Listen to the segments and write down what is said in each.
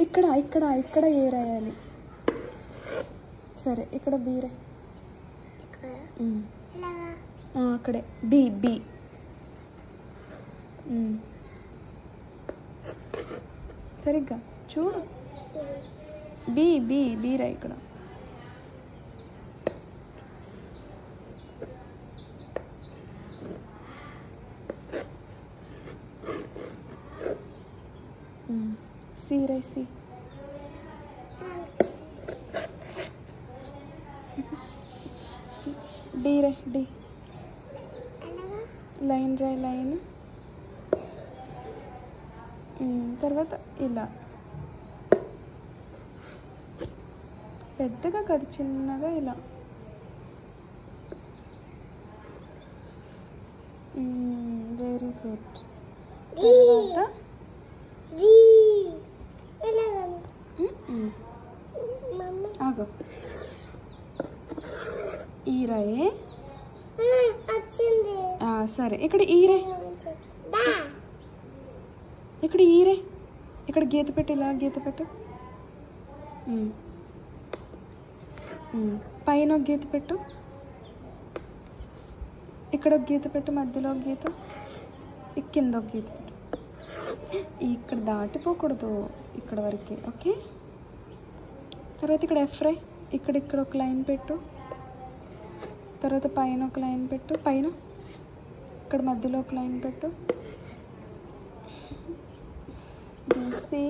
ఇక్కడ ఇక్కడ ఇక్కడ ఏ రాయాలి. సరే ఇక్కడ బి రా. అక్కడే బి బి. సరిగ్గా చూడు. బి బి బి రా ఇక్కడ. సి రా సి. డి రా డి. లైన్ రా లైన్. తర్వాత ఇలా పెద్దగా కాదు చిన్నగా ఇలా. Very good. తర్వాత ఆగో ఈ రాయే. సరే ఇక్కడ ఈ రే. ఇక్కడ ఈ రే. ఇక్కడ గీత పెట్టు. ఇలా గీత పెట్టు. పైన ఒక గీత పెట్టు. ఇక్కడ ఒక గీత పెట్టు. మధ్యలో ఒక గీత. కింద ఒక గీత పెట్టు. ఇక్కడ దాటిపోకూడదు ఇక్కడ వరకే. ఓకే. తర్వాత ఇక్కడ ఎఫ్ రై. ఇక్కడ ఇక్కడ ఒక లైన్ పెట్టు. తర్వాత పైన ఒక లైన్ పెట్టు. పైన ఇక్కడ మధ్యలో ఒక లైన్ పెట్టు. సి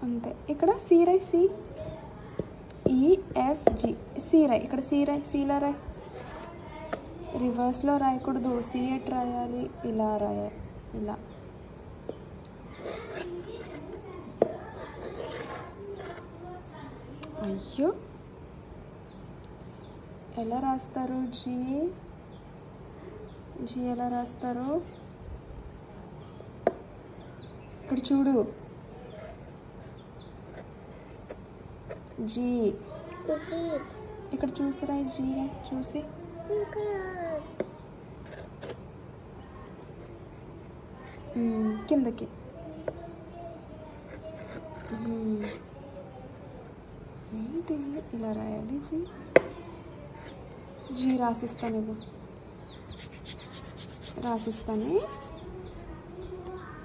అంతే. ఇక్కడ సి రై సి. ఈఎఫ్జి. సి రాయ్. ఇక్కడ సి రాయ్. సిలా రాయ్. రివర్స్లో రాయకూడదు. సి ఎట్ రాయాలి. ఇలా రాయాలి. ఇలా. అయ్యో ఎలా రాస్తారు? జీ జీ ఎలా రాస్తారు? ఇక్కడ చూడు. జీ ఇక్కడ చూసి రాయి. జీ రాయి చూసి. కిందకి. ఏంటి ఇలా రాయాలి? జీ జీ రాసిస్తాను. ఇవ్వు రాసిస్తాను.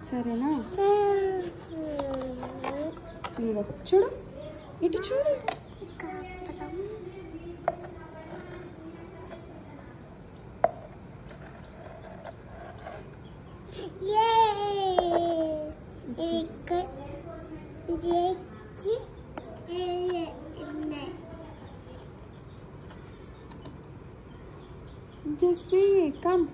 సరేనా? ఇదిగో చూడు. ఇటు చూడు. Jessie, come.